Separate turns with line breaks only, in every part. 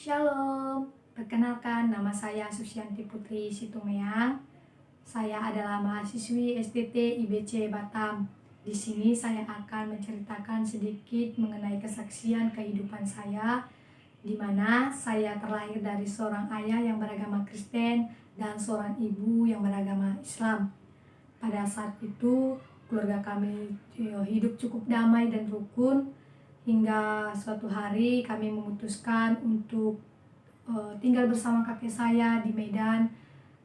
Shalom, perkenalkan nama saya Susianti Putri Situmeang. Saya adalah mahasiswi STT IBC Batam. Di sini saya akan menceritakan sedikit mengenai kesaksian kehidupan saya, di mana saya terlahir dari seorang ayah yang beragama Kristen dan seorang ibu yang beragama Islam. Pada saat itu, keluarga kami hidup cukup damai dan rukun, hingga suatu hari kami memutuskan untuk tinggal bersama kakek saya di Medan,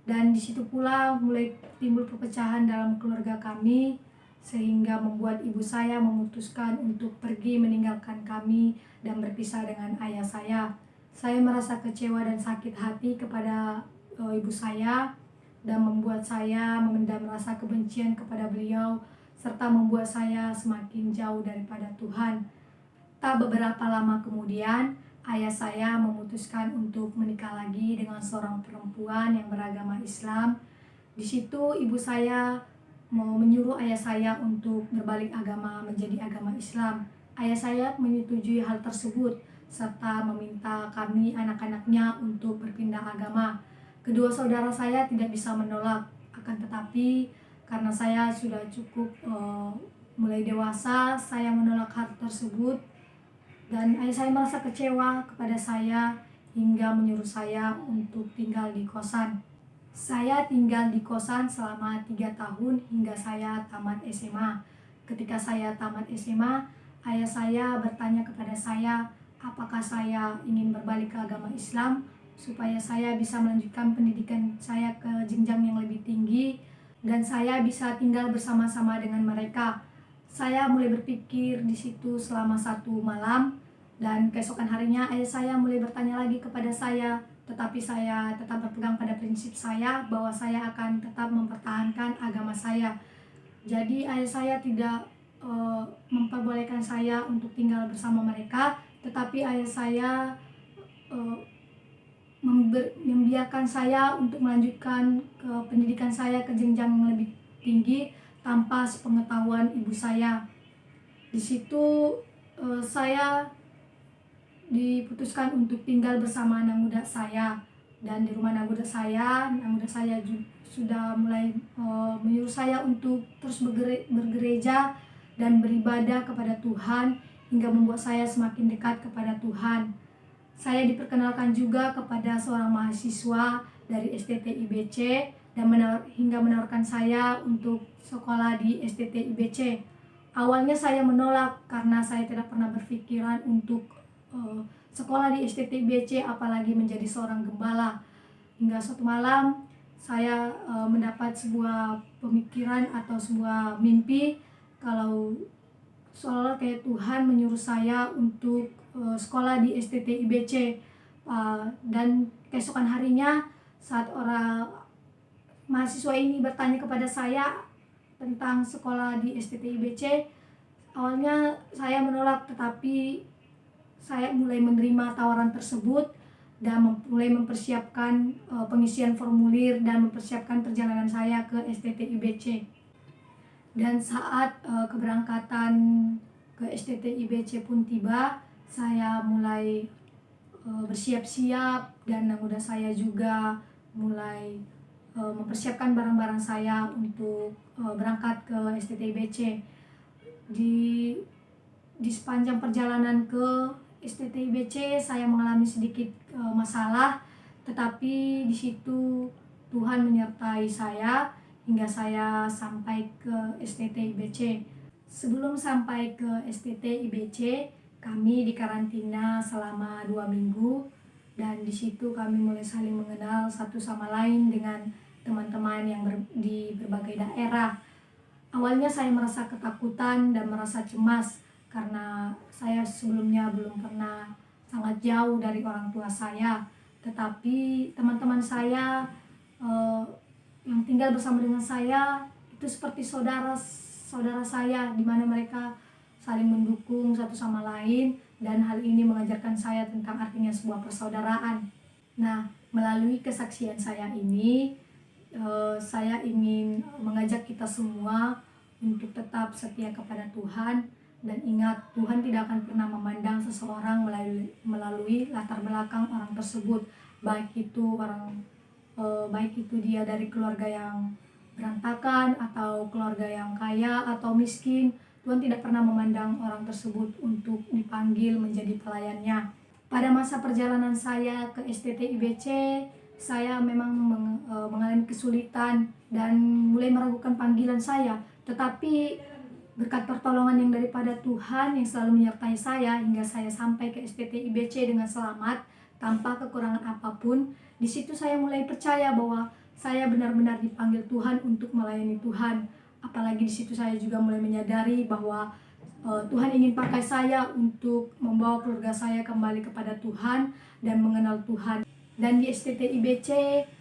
dan di situ pula mulai timbul perpecahan dalam keluarga kami, sehingga membuat ibu saya memutuskan untuk pergi meninggalkan kami dan berpisah dengan ayah saya. Saya merasa kecewa dan sakit hati kepada ibu saya, dan membuat saya memendam rasa kebencian kepada beliau, serta membuat saya semakin jauh daripada Tuhan. Tak beberapa lama kemudian, ayah saya memutuskan untuk menikah lagi dengan seorang perempuan yang beragama Islam. Di situ ibu saya mau menyuruh ayah saya untuk berbalik agama menjadi agama Islam. Ayah saya menyetujui hal tersebut serta meminta kami anak-anaknya untuk berpindah agama. Kedua saudara saya tidak bisa menolak, akan tetapi karena saya sudah cukup mulai dewasa, saya menolak hal tersebut. Dan ayah saya merasa kecewa kepada saya hingga menyuruh saya untuk tinggal di kosan. Saya tinggal di kosan selama 3 tahun hingga saya tamat SMA. Ketika saya tamat SMA, ayah saya bertanya kepada saya apakah saya ingin berbalik ke agama Islam supaya saya bisa melanjutkan pendidikan saya ke jenjang yang lebih tinggi dan saya bisa tinggal bersama-sama dengan mereka. Saya mulai berpikir di situ selama 1 malam, dan keesokan harinya ayah saya mulai bertanya lagi kepada saya, tetapi saya tetap berpegang pada prinsip saya bahwa saya akan tetap mempertahankan agama saya. Jadi ayah saya tidak memperbolehkan saya untuk tinggal bersama mereka, tetapi ayah saya membiarkan saya untuk melanjutkan ke pendidikan saya ke jenjang yang lebih tinggi tanpa sepengetahuan ibu saya. Di situ saya diputuskan untuk tinggal bersama anak muda saya, dan di rumah anak muda saya sudah mulai menyuruh saya untuk terus bergereja dan beribadah kepada Tuhan hingga membuat saya semakin dekat kepada Tuhan. Saya diperkenalkan juga kepada seorang mahasiswa dari STT IBC dan hingga menawarkan saya untuk sekolah di STT IBC. Awalnya saya menolak karena saya tidak pernah berpikiran untuk sekolah di STT IBC, apalagi menjadi seorang gembala. Hingga suatu malam saya mendapat sebuah pemikiran atau sebuah mimpi kalau seolah kayak Tuhan menyuruh saya untuk sekolah di STT IBC. Dan keesokan harinya saat orang mahasiswa ini bertanya kepada saya tentang sekolah di STT IBC, awalnya saya menolak, tetapi saya mulai menerima tawaran tersebut dan mulai mempersiapkan pengisian formulir dan mempersiapkan perjalanan saya ke STT IBC. Dan saat keberangkatan ke STT IBC pun tiba, saya mulai bersiap-siap, dan anak muda saya juga mulai mempersiapkan barang-barang saya untuk berangkat ke STT IBC. Di sepanjang perjalanan ke STT IBC saya mengalami sedikit masalah, tetapi di situ Tuhan menyertai saya hingga saya sampai ke STT IBC. Sebelum sampai ke STT IBC, kami dikarantina selama 2 minggu, dan di situ kami mulai saling mengenal satu sama lain dengan teman-teman yang di berbagai daerah. Awalnya saya merasa ketakutan dan merasa cemas karena saya sebelumnya belum pernah sangat jauh dari orang tua saya. Tetapi teman-teman saya yang tinggal bersama dengan saya itu seperti saudara saya, di mana mereka saling mendukung satu sama lain, dan hal ini mengajarkan saya tentang artinya sebuah persaudaraan. Nah, melalui kesaksian saya ini, saya ingin mengajak kita semua untuk tetap setia kepada Tuhan, dan ingat, Tuhan tidak akan pernah memandang seseorang melalui melalui latar belakang orang tersebut, baik itu dia dari keluarga yang berantakan atau keluarga yang kaya atau miskin. Tuhan tidak pernah memandang orang tersebut untuk dipanggil menjadi pelayannya. Pada masa perjalanan saya ke STT IBC, saya memang mengalami kesulitan dan mulai meragukan panggilan saya. Tetapi berkat pertolongan yang daripada Tuhan yang selalu menyertai saya hingga saya sampai ke STT IBC dengan selamat tanpa kekurangan apapun, di situ saya mulai percaya bahwa saya benar-benar dipanggil Tuhan untuk melayani Tuhan. Apalagi di situ saya juga mulai menyadari bahwa Tuhan ingin pakai saya untuk membawa keluarga saya kembali kepada Tuhan dan mengenal Tuhan. Dan di STT IBC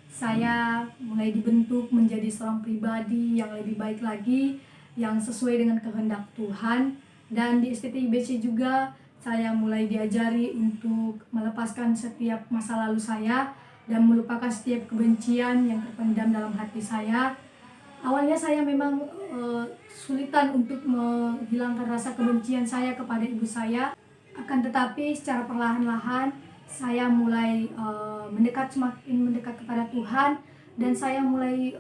saya mulai dibentuk menjadi seorang pribadi yang lebih baik lagi, yang sesuai dengan kehendak Tuhan. Dan di STT IBC juga saya mulai diajari untuk melepaskan setiap masa lalu saya dan melupakan setiap kebencian yang terpendam dalam hati saya. Awalnya saya memang sulitan untuk menghilangkan rasa kebencian saya kepada ibu saya. Akan tetapi secara perlahan-lahan saya mulai semakin mendekat kepada Tuhan, dan saya mulai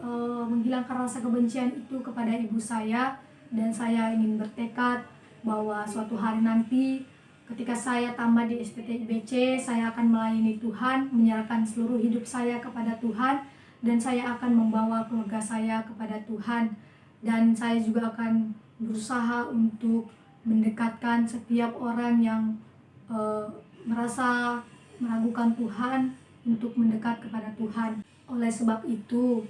menghilangkan rasa kebencian itu kepada ibu saya. Dan saya ingin bertekad bahwa suatu hari nanti ketika saya tamat di STT IBC, saya akan melayani Tuhan, menyerahkan seluruh hidup saya kepada Tuhan, dan saya akan membawa keluarga saya kepada Tuhan. Dan saya juga akan berusaha untuk mendekatkan setiap orang yang merasa meragukan Tuhan untuk mendekat kepada Tuhan. Oleh sebab itu,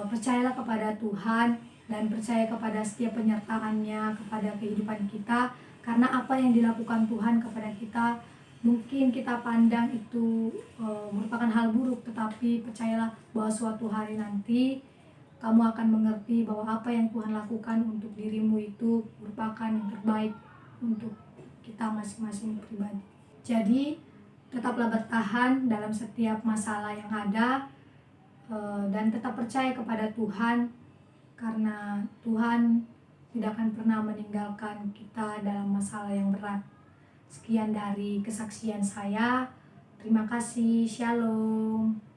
percayalah kepada Tuhan dan percaya kepada setiap penyertaannya kepada kehidupan kita. Karena apa yang dilakukan Tuhan kepada kita mungkin kita pandang itu merupakan hal buruk, tetapi percayalah bahwa suatu hari nanti kamu akan mengerti bahwa apa yang Tuhan lakukan untuk dirimu itu merupakan yang terbaik untuk kita masing-masing pribadi. Jadi tetaplah bertahan dalam setiap masalah yang ada, dan tetap percaya kepada Tuhan, karena Tuhan tidak akan pernah meninggalkan kita dalam masalah yang berat. Sekian dari kesaksian saya. Terima kasih. Shalom.